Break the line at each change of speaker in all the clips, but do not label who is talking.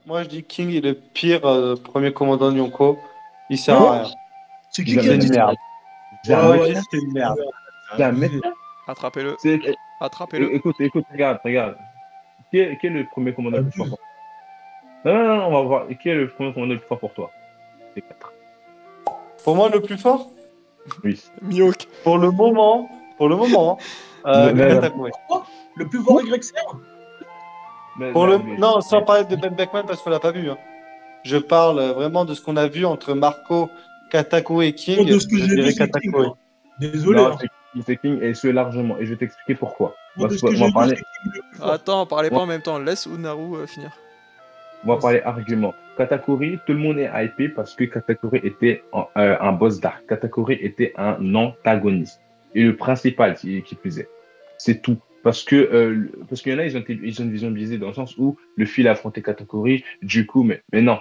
Moi, je dis King est le pire premier commandant de Yonko. Il sert
Hein
à rien.
C'est qui a
C'est
dit
une
ça?
merde.
Ouais,
Ouais, c'est une merde.
Jamais.
Attrapez-le.
C'est-
Attrapez-le.
Écoute, regarde. Qui est le premier commandant le plus fort pour toi? Non, on va voir. Qui est le premier commandant le plus fort pour toi? C'est 4.
Pour moi, le plus fort,
Oui.
Mihawk.
pour le moment,
Mais-
Katakuri.
Le plus fort YCR?
Non, sans parler de Ben Beckman parce qu'on l'a pas vu. Hein. Je parle vraiment de ce qu'on a vu entre Marco, Katakuri et King.
De ce que
Je
j'ai
dirais
vu, c'est King.
Katakuri.
Hein. Désolé.
Non,
Hein.
c'est King et ce largement. Et je vais t'expliquer pourquoi.
Moi, de
Parce
ce que
qu'on
j'ai
va
vu,
parler,
c'est King le plus fort.
Attends, parlez pas en même temps. Laisse Unaru finir.
on va parler argument. Katakuri, tout le monde est hypé parce que Katakuri était un boss dark. Katakuri était un antagoniste. Et le principal qui plus est. C'est tout. Parce qu'il y en a, ils ont une vision biaisée dans le sens où le fil a affronté Katakuri, du coup, mais non.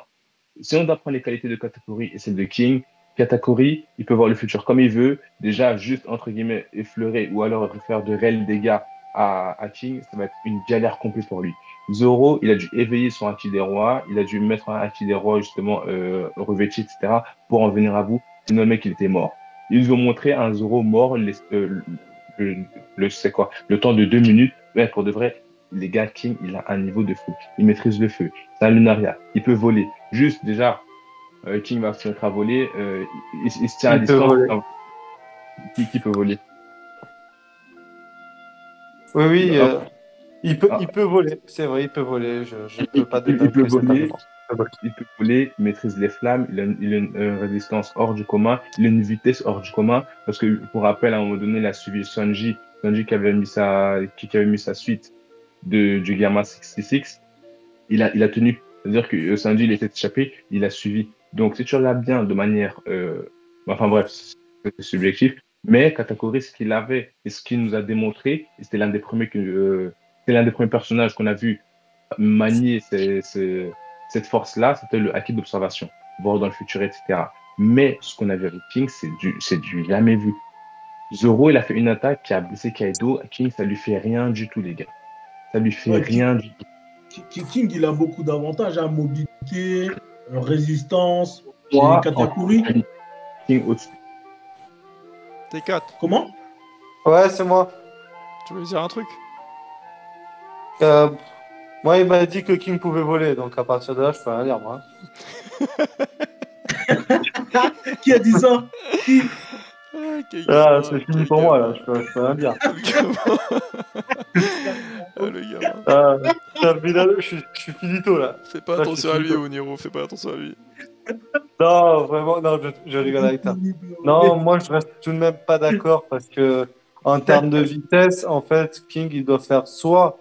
Si on doit prendre les qualités de Katakuri et celles de King, Katakuri, il peut voir le futur comme il veut, déjà juste, entre guillemets, effleurer ou alors faire de réels dégâts à King, ça va être une galère complète pour lui. Zoro, il a dû éveiller son Haki des rois, il a dû mettre un Haki des rois, justement, revêtu, etc., pour en venir à bout, sinon le mec, il était mort. Ils ont montré un Zoro mort, c'est quoi, le temps de 2 minutes, mais pour de vrai, les gars, King, il a un niveau de fou. Il maîtrise le feu, c'est un lunaria, il peut voler. Juste, déjà, King va se mettre à voler, il se tient à distance. Qui peut voler?
Oui,
Ah.
il peut voler. C'est vrai, il peut voler. Je peux pas
Il peut
débunker cet
voler.
argument.
Il peut voler, il maîtrise les flammes, il a une résistance hors du commun, il a une vitesse hors du commun, parce que, pour rappel, à un moment donné, il a suivi Sanji qui avait mis sa suite du Gamma 66, il a tenu, c'est-à-dire que Sanji, il était échappé, il a suivi. Donc, si tu regardes bien de manière, enfin bref, c'est subjectif, mais Katakuri, ce qu'il avait et ce qu'il nous a démontré, et c'était l'un des premiers personnages qu'on a vu manier cette force-là, c'était le haki d'observation, voir dans le futur, etc. Mais ce qu'on a vu avec King, c'est du jamais vu. Zoro, il a fait une attaque qui a blessé Kaido. King, ça lui fait rien du tout, les gars. Ça lui fait rien du tout.
King, il a beaucoup d'avantages, hein, mobilité, résistance.
Moi,
Katakuri.
King au-dessus.
T4.
Comment?
Ouais, c'est moi.
Tu veux dire un truc?
Moi, il m'a dit que King pouvait voler, donc à partir de là, je peux rien dire, moi.
Qui a dit ça? Qui?
C'est fini pour moi, là, je peux rien dire.
Le gamin.
Je suis finito, là.
Fais pas attention à lui, Oniro, fais pas attention à lui.
Non, vraiment, non, je rigole avec ça. Non, moi, je reste tout de même pas d'accord parce que, en termes de vitesse, en fait, King, il doit faire soit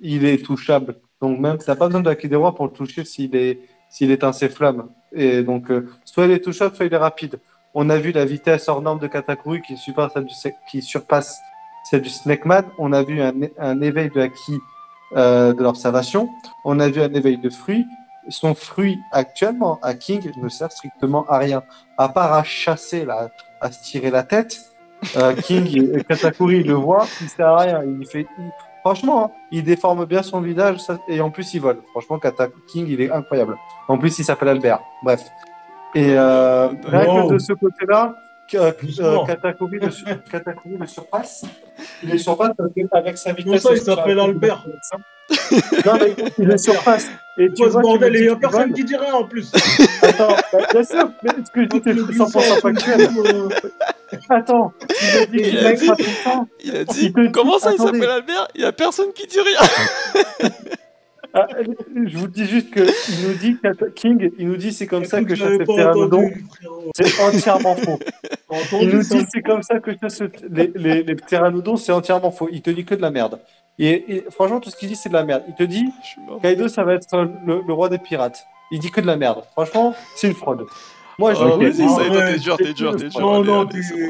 il est touchable. Donc, même, t'as pas besoin de Haki des rois pour le toucher s'il éteint ses flammes. Et donc, soit il est touchable, soit il est rapide. On a vu la vitesse hors norme de Katakuri qui surpasse celle du Snakeman. On a vu un éveil de Haki de l'observation. On a vu un éveil de fruits. Son fruit actuellement à King ne sert strictement à rien, à part à chasser, là, à se tirer la tête. King, Katakuri le voit, il sert à rien. Franchement, hein, il déforme bien son visage et en plus il vole. Franchement, King, il est incroyable. En plus, il s'appelle Albert. Bref. Et rien que de ce côté-là, Katakuri le surpasse. Il le surpasse avec sa vitesse.
Comment ça, il s'appelle Albert?
Non, mais il le surpasse. Et tu vois,
bordel, il n'y a personne qui dit rien en plus.
Attends, bien sûr, mais ce que je dis, c'est 100% factuel. Attends,
il a dit, comment ça, il s'appelle Albert? Il n'y a personne qui dit rien.
Je vous dis juste que il nous dit King, il nous dit c'est comme ça que chasse les pteranodons. C'est entièrement faux. Il nous dit c'est comme ça que chasse les pteranodons, c'est entièrement faux. Il te dit que de la merde. Et franchement, tout ce qu'il dit, c'est de la merde. Il te dit Kaido, ça va être le roi des pirates. Il dit que de la merde. Franchement, c'est une fraude. Moi,
vas-y, t'es dur. Non, t'es dur.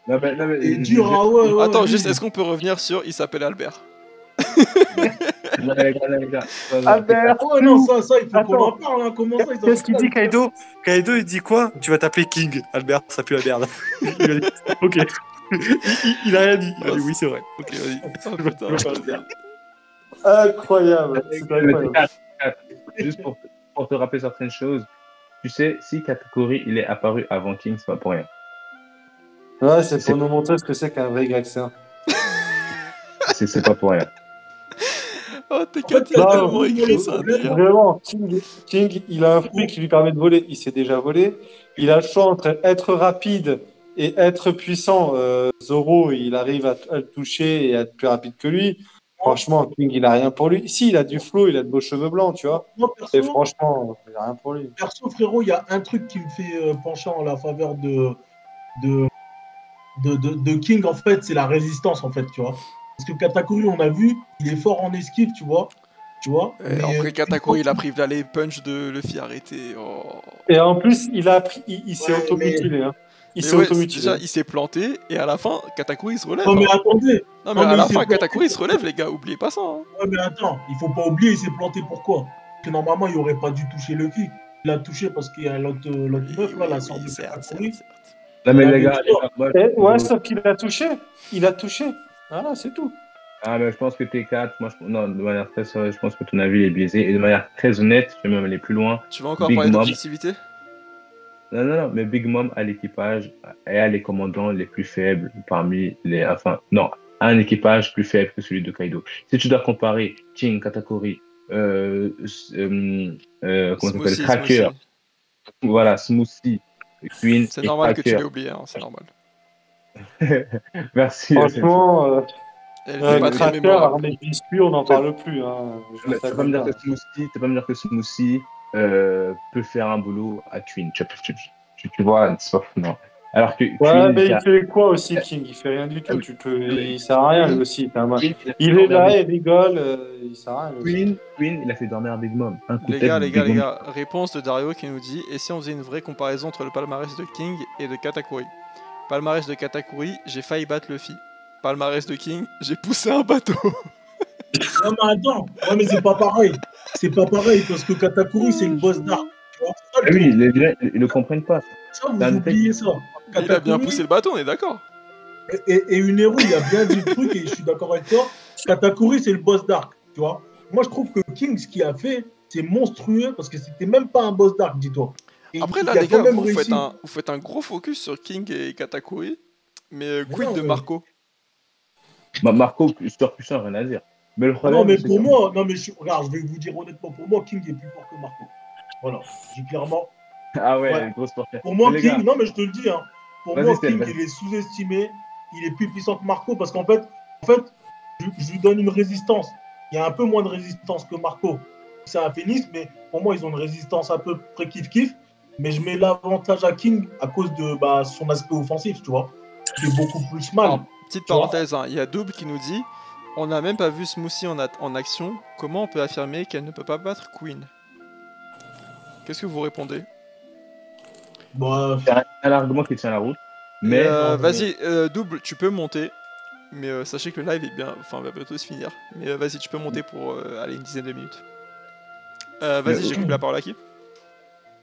T'es dur, ah ouais.
Attends, juste, est-ce qu'on peut revenir sur il s'appelle Albert?
Albert.
Oh non, ça, il faut qu'on en parle. Hein. Comment ça,
qu'est-ce qu'il dit, Kaido? Kaido, il dit quoi? Tu vas t'appeler King. Albert, ça pue la merde. Il a dit, ok. Il a rien dit. Il a dit oui, c'est vrai. Ok, vas-y. Incroyable. C'est incroyable.
juste pour te rappeler certaines choses, tu sais, si Katakuri il est apparu avant King, c'est pas pour rien.
Ouais, c'est pour nous montrer ce que c'est qu'un vrai Grexien.
C'est pas pour rien.
Oh, t'es Kat, il a tellement écrit ça.
Vraiment, King, il a un fruit qui lui permet de voler. Il s'est déjà volé. Il a le choix entre être rapide et être puissant. Zoro, il arrive à le toucher et à être plus rapide que lui. Franchement, King, il a rien pour lui. Si, il a du flow, il a de beaux cheveux blancs, tu vois.
Moi,
Et franchement, il a rien pour lui.
perso, frérot, il y a un truc qui me fait pencher en la faveur de King, en fait, c'est la résistance, en fait, tu vois. Parce que Katakuri, on a vu, il est fort en esquive, tu vois.
Mais après, Katakuri, il a pris les punch de Luffy, arrêté. Oh.
Et en plus, il s'est automutilé. Hein. Il s'est automutilé.
Déjà, il s'est planté, et à la fin, Katakuri il se relève.
Non, mais attendez.
Non, mais à la fin, Katakuri il se relève, les gars, oubliez pas ça. Hein.
Ouais, mais attends, il faut pas oublier, il s'est planté pourquoi? Parce que normalement, il aurait pas dû toucher Luffy. Il l'a touché parce qu'il y a l'autre meuf, là, la sœur de Katakuri.
Non, mais les gars,
ouais, sauf qu'il a touché. Il a touché. Voilà, c'est tout.
Ah, mais je pense que T4, non, de manière très sérieuse, je pense que ton avis est biaisé. Et de manière très honnête, je vais même aller plus loin.
Tu vas encore parler d'objectivité?
Non, mais Big Mom a l'équipage et a les commandants les plus faibles parmi les. Enfin, non, un équipage plus faible que celui de Kaido. Si tu dois comparer King, Katakuri, comment ça s'appelle, Cracker, voilà, Smoothie, Queen.
C'est normal que tu l'aies oublié, hein, c'est normal.
Merci.
Franchement,
Cracker,
armé de biscuits, on n'en parle plus. Hein.
Tu peux pas me dire que Smoothie peut faire un boulot à Queen. Tu vois, non. Alors que
ouais,
Queen,
mais il fait quoi aussi, King? Il fait rien du tout. Il sert à rien, lui aussi. Il est là, il rigole, il sert à rien.
Queen, il a fait dormir Big Mom.
Les gars, réponse de Dario qui nous dit: et si on faisait une vraie comparaison entre le palmarès de King et de Katakuri? Palmarès de Katakuri, j'ai failli battre Luffy. Palmarès de King, j'ai poussé un bateau.
Non, mais attends, ouais, mais c'est pas pareil. C'est pas pareil parce que Katakuri, c'est le boss d'arc.
Oui, les gens, ils ne comprennent pas.
Ça, vous oubliez ça.
Katakuri, il a bien poussé le bateau, on est d'accord.
Et Uneru, il a bien dit le truc, et je suis d'accord avec toi. Katakuri, c'est le boss d'arc, tu vois. Moi, je trouve que King, ce qu'il a fait, c'est monstrueux parce que c'était même pas un boss d'arc, dis-toi.
Après, là, les gars, vous faites un gros focus sur King et Katakuri, mais quid de Marco?
Marco, surpuissant, rien à dire. Mais le problème,
non, mais pour moi, regarde, je vais vous dire honnêtement, pour moi, King est plus fort que Marco. Voilà, j'ai clairement.
Ah ouais, grosse portée.
Pour moi, King, non, mais je te le dis, hein. Pour moi, King, il est sous-estimé, il est plus puissant que Marco parce qu'en fait, je lui donne une résistance. Il y a un peu moins de résistance que Marco. C'est un Phoenix, mais pour moi, ils ont une résistance à peu près kiff-kiff. Mais je mets l'avantage à King à cause de son aspect offensif, tu vois. Qui est beaucoup plus mal.
Alors, petite parenthèse, il y a Double qui nous dit: on n'a même pas vu Smoothie en action. Comment on peut affirmer qu'elle ne peut pas battre Queen? Qu'est-ce que vous répondez?
C'est un argument qui tient la route. Mais
vas-y, Double, tu peux monter. Mais sachez que le live est bien, enfin va bientôt se finir. Mais vas-y, tu peux monter pour aller une dizaine de minutes. Vas-y, j'écoute la parole à qui?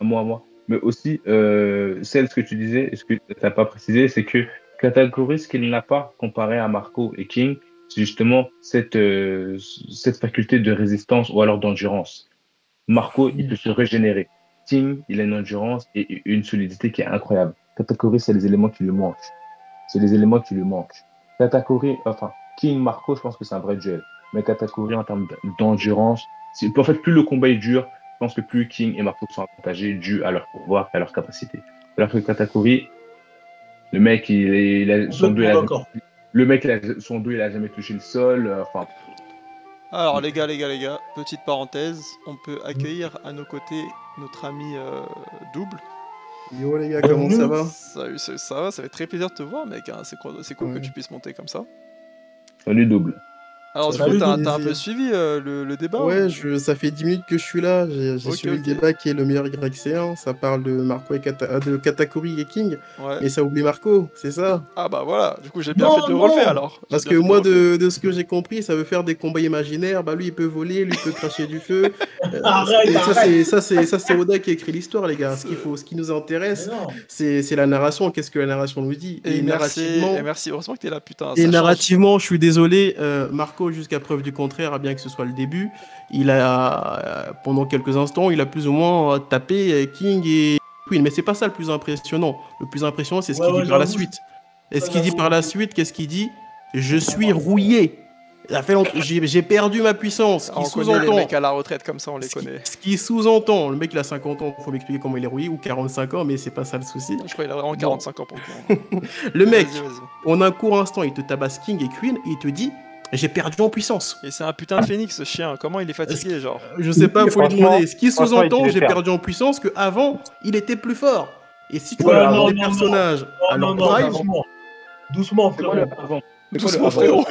Moi. Mais aussi, ce que tu disais, et ce que tu n'as pas précisé, c'est que Katakuri, ce qu'il n'a pas comparé à Marco et King, c'est justement cette faculté de résistance ou alors d'endurance. Marco, il peut se régénérer. King, il a une endurance et une solidité qui est incroyable. Katakuri, c'est les éléments qui lui manquent. Katakuri, King, Marco, je pense que c'est un vrai duel. Mais Katakuri, en termes d'endurance, en fait, plus le combat est dur, je pense que plus King et Marco sont avantagés dû à leur pouvoir et à leur capacité. Alors que Katakuri, le mec, son dos, il a jamais touché le sol.
Alors les gars, petite parenthèse, on peut accueillir à nos côtés notre ami Double.
Yo les gars, comment ça va?
Ça va, ça fait très plaisir de te voir mec, hein. C'est cool que tu puisses monter comme ça.
Salut Double.
Alors du coup, t'as un peu suivi le débat?
Ouais, ça fait 10 minutes que je suis là, j'ai suivi le débat qui est le meilleur Grexéen, ça parle de Marco et de Katakuri et King, et ça oublie Marco, c'est ça?
Ah bah voilà, du coup j'ai bien fait de le relever alors.
Parce que moi, de ce que j'ai compris, ça veut faire des combats imaginaires, bah lui il peut voler, lui il peut cracher du feu. Ça c'est Oda qui a écrit l'histoire les gars, ce qui nous intéresse, c'est la narration, qu'est-ce que la narration nous dit.
Et merci, heureusement que t'es là putain.
Et narrativement, je suis désolé, Marco Marco, jusqu'à preuve du contraire, bien que ce soit le début, il a, pendant quelques instants, il a plus ou moins tapé King et Queen. Mais c'est pas ça le plus impressionnant. Le plus impressionnant, c'est ce qu'il dit par la suite. Et ce qu'il dit par la suite, qu'est-ce qu'il dit? Je suis rouillé. J'ai perdu ma puissance.
On connaît les mecs à la retraite comme ça, on les connaît.
Ce qui sous-entend, le mec il a 50 ans, il faut m'expliquer comment il est rouillé, ou 45 ans, mais c'est pas ça le souci.
Je crois qu'il a vraiment 45 ans pour le coup.
Le mec, en un court instant, il te tabasse King et Queen, et il te dit j'ai perdu en puissance.
Et c'est un putain de phénix ce chien, comment il est fatigué genre?
Je sais pas, faut lui demander. Ce qui sous-entend j'ai perdu en puissance, que avant il était plus fort. Et si tu vois des personnages à leur prime...
Doucement, frérot.
Doucement, frérot.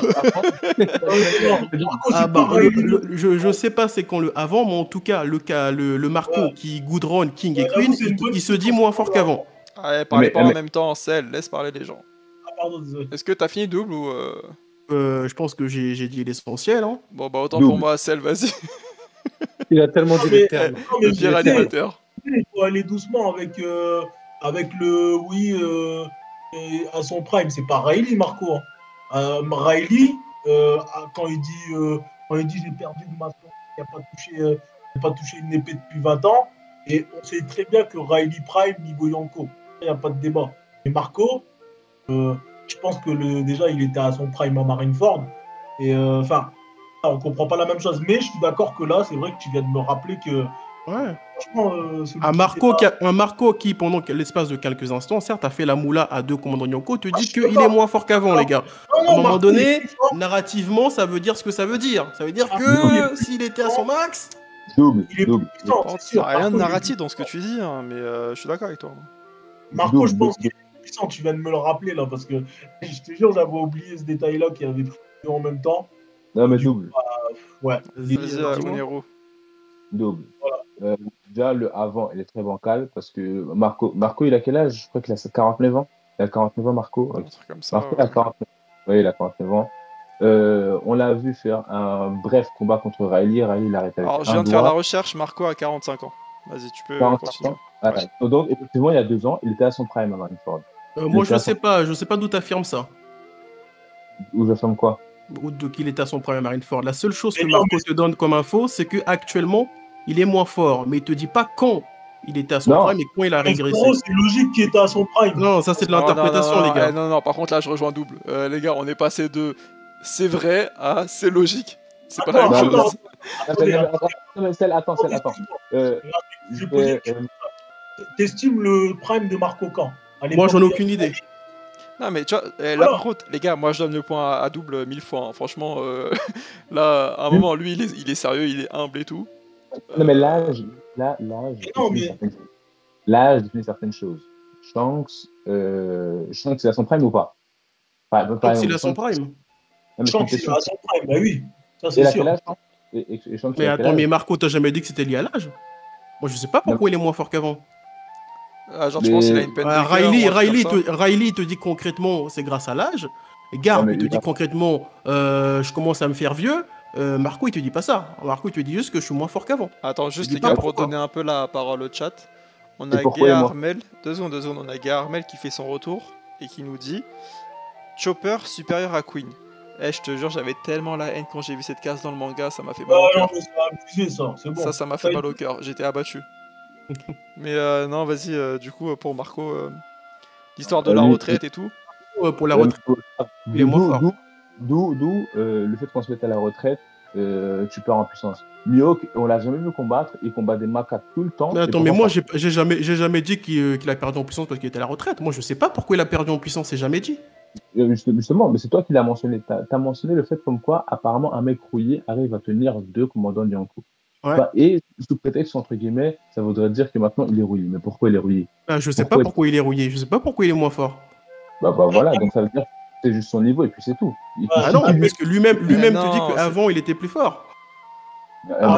Je sais pas c'est quand le avant, mais en tout cas, le Marco qui goudronne King et Queen, il se dit moins fort qu'avant.
Ouais, parlez pas en même temps, Cell, laisse parler les gens.
Ah, pardon, désolé.
Est-ce que t'as fini double ou
je pense que j'ai dit l'essentiel. Hein.
Bon, bah autant pour moi, Cell, vas-y.
Il a tellement dit les termes.
Le pire animateur.
Il faut aller doucement avec le oui à son prime. C'est pas Riley, Marco. Riley, quand il dit j'ai perdu de ma soeur, il n'a pas touché une épée depuis 20 ans. Et on sait très bien que Riley Prime, niveau Yonko, il n'y a pas de débat. Et Marco, je pense que déjà il était à son prime à Marineford. Et enfin, on comprend pas la même chose. Mais je suis d'accord que là, c'est vrai que tu viens de me rappeler que.
Ouais.
Franchement,
un Marco qui, pendant l'espace de quelques instants, certes, a fait la moula à 2 commandants Yonko, te dit qu'il est moins fort qu'avant, les gars. À un moment donné, narrativement, ça veut dire ce que ça veut dire. Ça veut dire que s'il était à son max.
Double.
Il
Il n'y a rien de narratif dans ce que tu dis, hein, mais je suis d'accord avec toi.
Marco, je pense qu'il est puissant. Tu viens de me le rappeler là, parce que je te jure, j'avais oublié ce détail-là qu'il avait pris en même temps.
Non, mais double.
Ouais.
Vas-y, Onero.
Double. Voilà. Déjà, le avant, il est très bancal parce que Marco, il a quel âge? Je crois qu'il a 49 ans. Il a 49 ans, Marco.
Un truc comme ça.
Marco, il a 49 ans. Oui, il a 49 ans. On l'a vu faire un bref combat contre Riley. Riley, il a arrêté avec
Alors, je viens de faire la recherche. Marco a 45 ans. Vas-y, tu peux continuer.
Voilà.
Ouais.
Donc, effectivement, il y a 2 ans, il était à son prime à Marineford.
Moi, je sais pas d'où t'affirmes ça.
Où j'affirme quoi?
Ou qu'il était à son prime à Marineford. La seule chose que Marco te donne comme info, c'est que actuellement, il est moins fort, mais il te dit pas quand il était à son prime et quand il a régressé.
C'est logique qu'il était à son prime.
Non, ça c'est de l'interprétation, les gars.
Non, par contre là je rejoins double. Les gars, on est passé de c'est vrai à c'est logique. C'est pas la même chose.
Attends.
T'estimes le prime de Marco quand?
Moi j'en ai aucune idée.
Non mais tu vois, là par contre, les gars, moi je donne le point à double 1000 fois. Hein. Franchement, là, à un moment, lui, il est sérieux, il est humble et tout.
Non mais l'âge définit certaines choses. Shanks, il a son prime ou pas?
Shanks, il a son prime.
Shanks, il a son prime, bah oui. Ça c'est sûr.
Mais attends, mais Marco, t'as jamais dit que c'était lié à l'âge? Moi je sais pas pourquoi il est moins fort qu'avant.
Genre, je pense qu'il a une peine de
Riley, il te dit concrètement, c'est grâce à l'âge. Garp, il te dit concrètement, je commence à me faire vieux. Marco, il te dit pas ça. Marco, il te dit juste que je suis moins fort qu'avant.
Attends, juste les gars, pour donner un peu la parole au chat. On a Gay Armel, 2 secondes, on a Gay Armel qui fait son retour et qui nous dit Chopper supérieur à Queen. Je te jure, j'avais tellement la haine quand j'ai vu cette case dans le manga, ça m'a fait mal au cœur.
Non, ça abusé, ça, c'est bon.
Ça m'a fait mal au cœur, j'étais abattu. Mais non, vas-y, du coup, pour Marco, l'histoire de la retraite et tout.
Pour la retraite, il est moins fort.
D'où le fait qu'on se mette à la retraite, tu perds en puissance. Mihawk, on l'a jamais vu combattre, il combat des macaques tout le temps.
Mais attends, mais moi j'ai jamais dit qu'il a perdu en puissance parce qu'il était à la retraite. Moi je sais pas pourquoi il a perdu en puissance, c'est jamais dit.
Justement, mais c'est toi qui l'as mentionné. T'as mentionné le fait comme quoi apparemment un mec rouillé arrive à tenir 2 commandants Yonko. Ouais. Et sous prétexte, entre guillemets, ça voudrait dire que maintenant il est rouillé. Mais pourquoi il est rouillé?
Je sais pas pourquoi il est rouillé, je sais pas pourquoi il est moins fort.
Bah voilà, donc ça veut dire que c'est juste son niveau et puis c'est tout.
Non, parce que lui-même te dit qu'avant il était plus fort.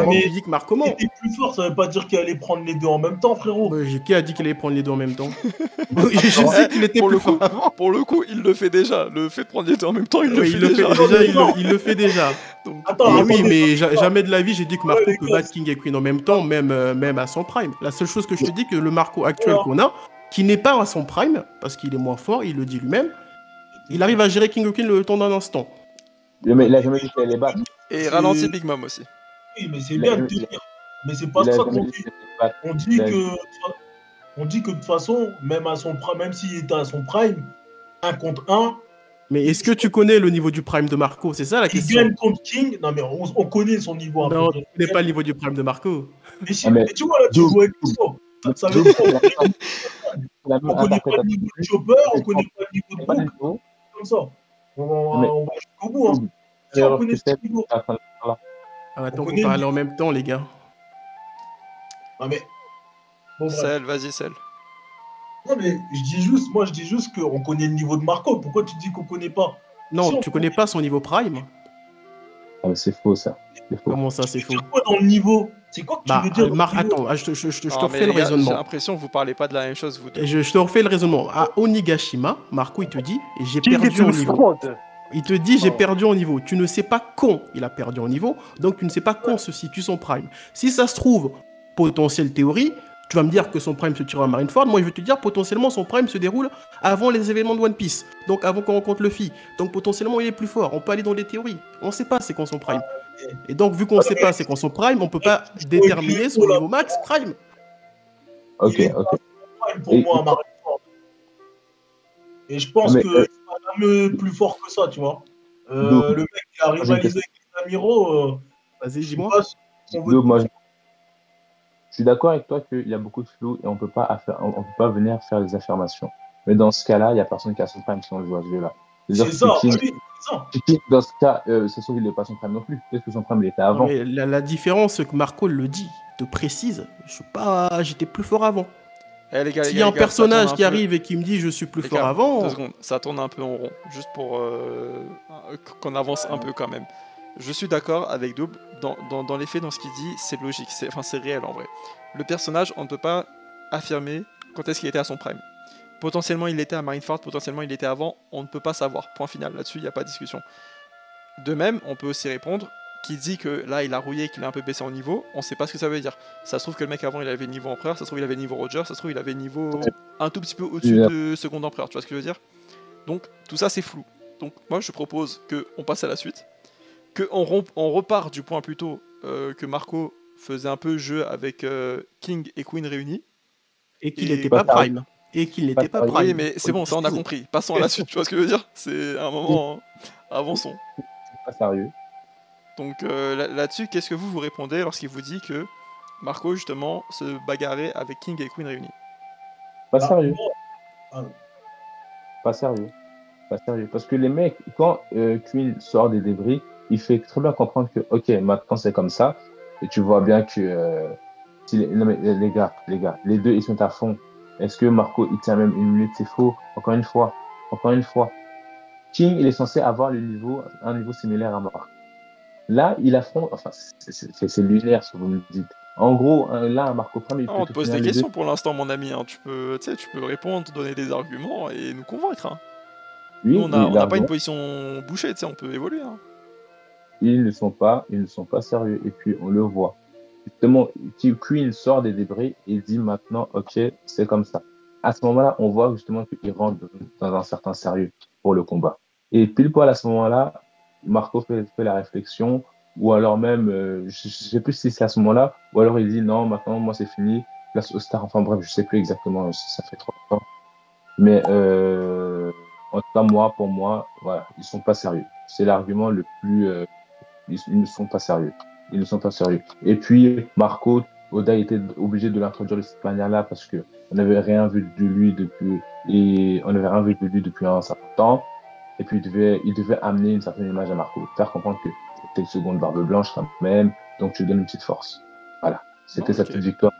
Mais
tu dis que Marco ment.
Il était plus fort, ça veut pas dire qu'il allait prendre les 2 en même temps, frérot.
Qui a dit qu'il allait prendre les 2 en même temps? Je sais qu'il était plus fort avant.
Pour le coup, il le fait déjà. Le fait de prendre les 2 en même temps, il le fait déjà.
Il le fait déjà.
Attends,
oui, mais jamais de la vie j'ai dit que Marco peut battre King et Queen en même temps, même à son prime. La seule chose que je te dis, que le Marco actuel qu'on a, qui n'est pas à son prime, parce qu'il est moins fort, il le dit lui-même, il arrive à gérer King et Queen le temps d'un instant.
Mais il a jamais dit qu'il allait battre.
Et ralenti Big Mom aussi.
Oui, mais c'est bien de te dire. Mais c'est pas ça qu'on dit. On dit que de toute façon, même s'il était à son prime, 1 contre 1.
Mais est-ce que tu connais le niveau du prime de Marco? C'est ça la question.
Il gagne contre King. Non, mais on connaît son niveau.
Non, tu ne connais pas le niveau du prime de Marco.
Mais tu vois, là, tu joues avec tout ça. veut dire qu'on connaît pas le niveau de Chopper, on connaît pas le niveau de Book. Comme ça. On va jusqu'au bout. Hein. Si on connaît ce niveau.
Attends, vous parlez en même temps, les gars.
Ah, mais.
Bon, Cell, vas-y, Cell.
Non, mais je dis juste qu'on connaît le niveau de Marco. Pourquoi tu dis qu'on connaît pas?
Non, si tu connais pas son niveau prime.
Ah, mais c'est faux, ça.
Comment ça, c'est faux?
C'est quoi dans le niveau? C'est quoi que tu veux dire?
Attends, je te refais le raisonnement.
J'ai l'impression que vous parlez pas de la même chose, vous deux.
Je te refais le raisonnement. À Onigashima, Marco, il te dit, j'ai perdu en niveau. Il te dit, j'ai perdu en niveau. Tu ne sais pas quand il a perdu en niveau, donc tu ne sais pas quand se situe son prime. Si ça se trouve, potentielle théorie, tu vas me dire que son prime se tire à Marineford. Moi, je vais te dire, potentiellement, son prime se déroule avant les événements de One Piece. Donc, avant qu'on rencontre Luffy. Donc, potentiellement, il est plus fort. On peut aller dans des théories. On ne sait pas c'est quand son prime. Et donc, vu qu'on ne sait pas c'est quand son prime, on ne peut pas déterminer son niveau max prime.
Ok.
Pour moi, Marineford. Et je pense que c'est pas même plus fort que ça, tu vois. Le mec qui a rivalisé avec les Amiro.
Vas-y, dis-moi.
Je suis d'accord avec toi qu'il y a beaucoup de flou et on peut pas venir faire des affirmations. Mais dans ce cas-là, il n'y a personne qui a son prime si on le joue à ce jeu-là.
C'est ça, oui.
Dans ce cas, ça se trouve, il n'est pas son prime non plus. Peut-être que son prime, il était avant.
Mais la différence, c'est que Marco le dit, te précise, j'étais plus fort avant. S'il y a un personnage qui arrive et qui me dit je suis plus fort avant...
2 secondes, ça tourne un peu en rond, juste pour qu'on avance un peu quand même. Je suis d'accord avec Double, dans les faits, dans ce qu'il dit, c'est logique, c'est réel en vrai. Le personnage, on ne peut pas affirmer quand est-ce qu'il était à son prime. Potentiellement il était à Marineford, potentiellement il était avant, on ne peut pas savoir, point final, là-dessus il n'y a pas de discussion. De même, on peut aussi répondre, qui dit que là il a rouillé, qu'il a un peu baissé en niveau, on ne sait pas ce que ça veut dire. Ça se trouve que le mec avant il avait le niveau empereur, ça se trouve il avait le niveau Roger, ça se trouve il avait le niveau un tout petit peu au-dessus de second empereur, tu vois ce que je veux dire? Donc tout ça c'est flou. Donc moi je propose qu'on passe à la suite. On repart du point plus tôt que Marco faisait un peu jeu avec King et Queen réunis.
Et qu'il n'était pas prime.
Oui, mais c'est bon, ça on a compris. Passons à la suite, tu vois ce que je veux dire? C'est un moment... avançons.
C'est pas sérieux.
Donc là-dessus, qu'est-ce que vous répondez lorsqu'il vous dit que Marco, justement, se bagarrait avec King et Queen réunis?
Pas sérieux. Pas sérieux. Parce que les mecs, quand Queen sort des débris, il fait très bien comprendre que, ok, maintenant c'est comme ça, et tu vois bien que non, mais les gars, les deux ils sont à fond. Est-ce que Marco il tient même une minute? C'est faux. Encore une fois. King il est censé avoir un niveau similaire à Marco. Là, il affronte, enfin, c'est lunaire ce que vous me dites. En gros, là, un Marco Prime,
on te pose des questions pour l'instant, mon ami. Hein. Tu peux répondre, donner des arguments et nous convaincre. Hein.
Oui,
nous, on n'a pas une position bouchée, on peut évoluer. Hein.
Ils ne sont pas sérieux. Et puis, on le voit. Justement, Queen sort des débris et dit maintenant, ok, c'est comme ça. À ce moment-là, on voit justement qu'il rentre dans un certain sérieux pour le combat. Et pile poil à ce moment-là, Marco fait la réflexion, ou alors même, je ne sais plus si c'est à ce moment-là, ou alors il dit non, maintenant, moi c'est fini, place au star, enfin bref, je ne sais plus exactement, ça fait trop longtemps. Mais en tout cas, pour moi, voilà, ils ne sont pas sérieux. C'est l'argument le plus... ils ne sont pas sérieux. Et puis, Marco, Oda était obligé de l'introduire de cette manière-là parce qu'on n'avait rien vu de lui depuis un certain temps. Et puis, il devait amener une certaine image à Marco, faire comprendre que c'était une seconde barbe blanche quand même, donc tu lui donnes une petite force. Voilà, c'était sa petite victoire.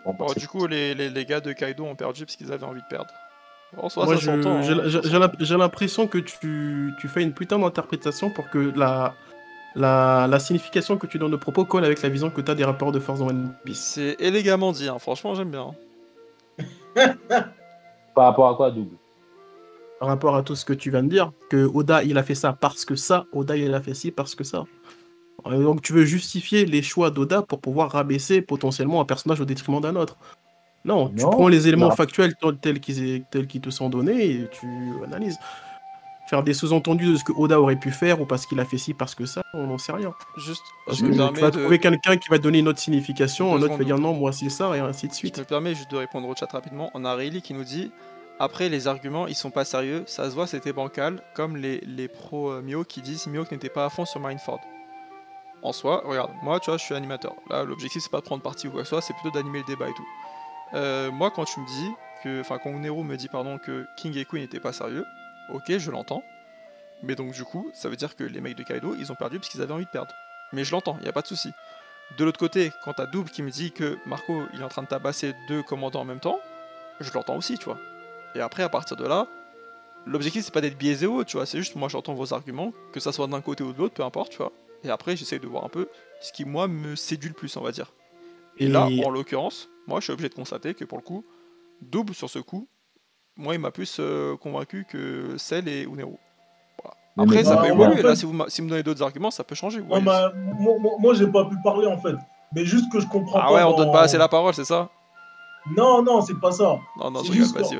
Bon, du coup, les gars de Kaido ont perdu parce qu'ils avaient envie de perdre. Bon,
moi, j'ai l'impression que tu fais une putain d'interprétation pour que la signification que tu donnes de propos colle avec la vision que tu as des rapports de force dans One Piece.
C'est élégamment dit, hein. Franchement, j'aime bien.
Par rapport à quoi, Double?
Par rapport à tout ce que tu viens de dire, que Oda il a fait ça parce que ça, Oda il a fait ci parce que ça. Donc tu veux justifier les choix d'Oda pour pouvoir rabaisser potentiellement un personnage au détriment d'un autre. Non, tu prends les éléments factuels tels qu'ils te sont donnés et tu analyses. faire des sous-entendus de ce que Oda aurait pu faire ou parce qu'il a fait ci, parce que ça, on n'en sait rien.
Juste,
parce que tu vas trouver quelqu'un qui va donner une autre signification, un autre va dire non, moi c'est ça, et ainsi de suite.
Je me permets juste de répondre au chat rapidement. On a Rayleigh qui nous dit après, les arguments, ils sont pas sérieux, ça se voit, c'était bancal, comme les pros Mihawk qui disent Mihawk n'était pas à fond sur Marineford. En soi, regarde, moi, tu vois, je suis animateur. Là, l'objectif, c'est pas de prendre parti ou quoi que ce soit, c'est plutôt d'animer le débat et tout. Moi, quand tu me dis que, enfin, quand Nero me dit, pardon, que King et Queen n'étaient pas sérieux, ok, je l'entends. Mais donc, du coup, ça veut dire que les mecs de Kaido, ils ont perdu parce qu'ils avaient envie de perdre. Mais je l'entends, y a pas de souci. De l'autre côté, quand t'as Double qui me dit que Marco, il est en train de tabasser 2 commandants en même temps, je l'entends aussi, tu vois. Et après, à partir de là, l'objectif, c'est pas d'être biaisé ou autre, tu vois. C'est juste, moi, j'entends vos arguments, que ça soit d'un côté ou de l'autre, peu importe, tu vois. Et après, j'essaye de voir un peu ce qui, moi, me séduit le plus, on va dire. Et là, en l'occurrence, moi, je suis obligé de constater que, pour le coup, Double, sur ce coup, moi, il m'a plus convaincu que Cell et Unero. Voilà. Après, ça peut évoluer. Là, si vous me donnez d'autres arguments, ça peut changer.
Non, moi, j'ai pas pu parler, en fait. Mais juste que je comprends pas.
Ah ouais, on donne pas assez la parole, c'est ça?
Non, c'est pas ça.
Non,
c'est juste vas-y.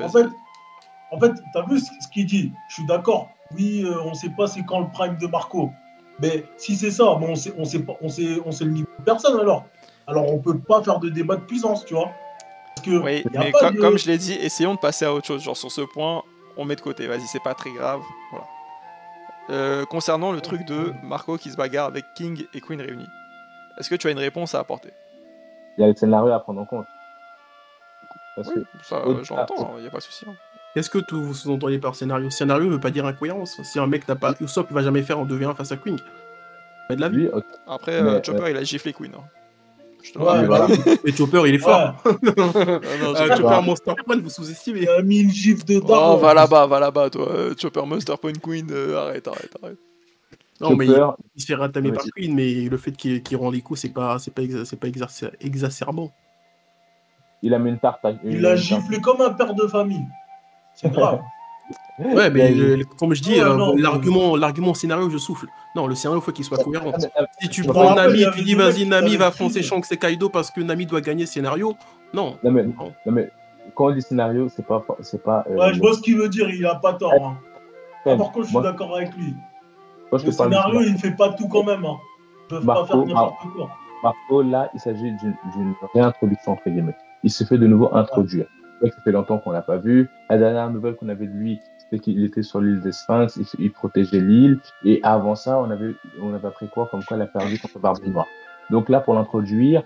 En fait, t'as vu ce qu'il dit? Je suis d'accord. Oui, on sait pas c'est quand le prime de Marco. Mais si c'est ça, bon, on sait le niveau de personne alors. Alors on peut pas faire de débat de puissance, tu vois.
Parce que oui, mais comme je l'ai dit, essayons de passer à autre chose. Genre sur ce point, on met de côté. Vas-y, c'est pas très grave. Voilà. Concernant le truc de Marco qui se bagarre avec King et Queen réunis, est-ce que tu as une réponse à apporter?
Il y a le scénario à prendre en compte.
Parce que ça, je l'entends, il n'y a pas de souci.
Qu'est-ce que vous sous-entendez par scénario? Scénario ne veut pas dire incohérence. Si un mec n'a pas Usopp, il va jamais faire en 2v1 face à Queen. Pas de la vie.
Okay. Après, Chopper, il a giflé Queen. Hein.
Je te voilà. Mais Chopper, il est fort. Chopper Monster Point, vous sous-estimez.
Il a mis une gifle de dingue.
Oh, va là-bas, toi. Chopper Monster Point Queen, arrête.
Non, mais il se fait ratamer par Queen, mais le fait qu'il rend les coups, c'est pas exacerbant.
Il a mis une tarte.
Il a giflé comme un père de famille. C'est grave.
Ouais, mais comme je dis, l'argument scénario, je souffle. Non, le scénario, il faut qu'il soit cohérent. Si tu prends Nami et tu dis, vas-y, Nami va affronter Shanks et Kaido parce que Nami doit gagner scénario, non.
Non, mais quand on dit scénario, c'est pas.
Ouais, je vois ce qu'il veut dire, il a pas tort. Hein. Par contre, je suis d'accord avec lui. Le scénario, il ne fait pas tout quand même. Hein. Ils peuvent pas faire n'importe quoi.
Marco, là, il s'agit d'une réintroduction, entre guillemets. Il se fait de nouveau introduire. Ça fait longtemps qu'on l'a pas vu. La dernière nouvelle qu'on avait de lui, c'était qu'il était sur l'île des Sphinx, il protégeait l'île. Et avant ça, on avait appris quoi? Comme quoi il a perdu contre Barbe Noire. Donc là, pour l'introduire,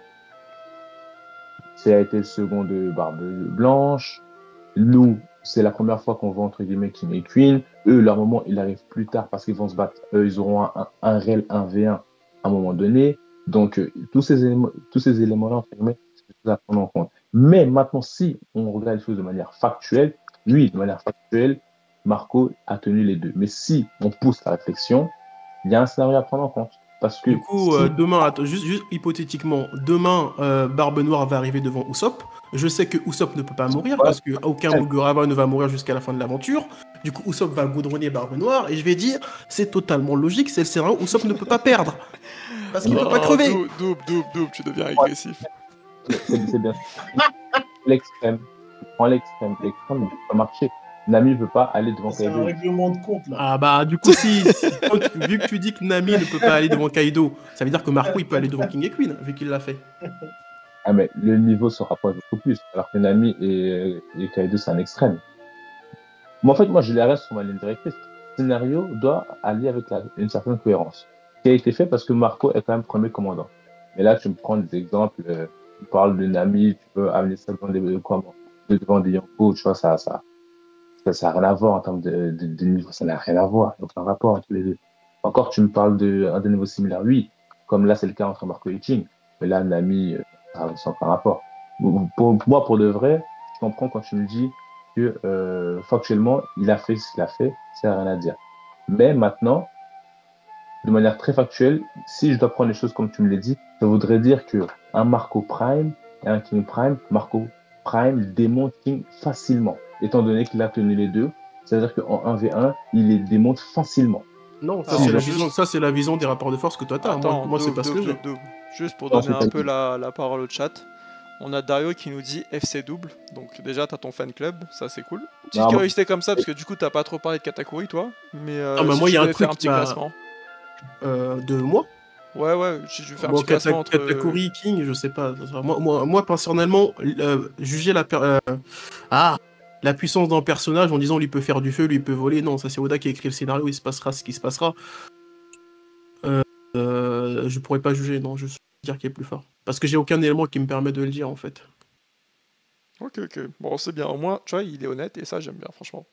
ça a été le second de Barbe Blanche. Nous, c'est la première fois qu'on voit, entre guillemets, King et Queen. Eux, leur moment, il arrive plus tard parce qu'ils vont se battre. Ils auront un réel 1v1 à un moment donné. Donc, tous ces éléments-là, entre guillemets, c'est quelque chose à prendre en compte. Mais maintenant, si on regarde les choses de manière factuelle, oui, de manière factuelle, Marco a tenu les deux. Mais si on pousse la réflexion, il y a un scénario à prendre en compte. Parce que
du coup, demain, juste hypothétiquement, demain, Barbe Noire va arriver devant Usopp. Je sais que Usopp ne peut pas mourir parce qu'aucun Mugiwara ne va mourir jusqu'à la fin de l'aventure. Du coup, Usopp va goudronner Barbe Noire et je vais dire, c'est totalement logique, c'est le scénario, Usopp ne peut pas perdre. Parce qu'il ne peut pas crever.
Double, tu deviens agressif.
C'est bien. L'extrême. Tu prends l'extrême ne peut pas marcher. Nami ne peut pas aller devant Kaido.
C'est un règlement de compte là.
Ah bah du coup vu que tu dis que Nami ne peut pas aller devant Kaido, ça veut dire que Marco il peut aller devant King et Queen vu qu'il l'a fait.
Ah mais le niveau se rapproche beaucoup plus, alors que Nami et Kaido c'est un extrême. Mais en fait moi je les reste sur ma ligne directrice. Le scénario doit aller avec une certaine cohérence. Ce qui a été fait parce que Marco est quand même premier commandant. Mais là tu me prends des exemples, tu parles de Nami, tu peux amener ça devant des Yonko, tu vois ça n'a rien à voir en termes de niveau, ça n'a rien à voir, donc un rapport entre les deux. Encore, tu me parles d'un niveau similaire, oui, comme là c'est le cas entre Marco et King, mais là Nami, sans aucun rapport. Pour moi, pour de vrai, je comprends quand tu me dis que factuellement, il a fait ce qu'il a fait, ça n'a rien à dire. Mais maintenant, de manière très factuelle, si je dois prendre les choses comme tu me l'as dit, ça voudrait dire qu'un Marco Prime et un King Prime, Marco Prime démonte King facilement. Étant donné qu'il a tenu les deux, c'est-à-dire qu'en 1v1, il les démonte facilement.
Non, ça c'est la vision des rapports de force que toi t'as. Moi c'est pas ce que j'ai.
Juste pour donner un peu la parole au chat, On a Dario qui nous dit FC double, donc déjà t'as ton fan club, ça c'est cool. Petite curiosité comme ça, parce que du coup t'as pas trop parlé de Katakuri toi, mais
si moi il y a un truc
faire un petit classement.
De moi.
Ouais, si je vais faire un petit classement entre...
Katakuri, King, je sais pas. Moi personnellement, juger la puissance d'un personnage en disant lui peut faire du feu, lui peut voler, non, ça c'est Oda qui a écrit le scénario, il se passera ce qui se passera. Je pourrais pas juger, non, je sais dire qu'il est plus fort. Parce que j'ai aucun élément qui me permet de le dire en fait.
Ok, bon c'est bien, au moins, tu vois, il est honnête et ça j'aime bien franchement.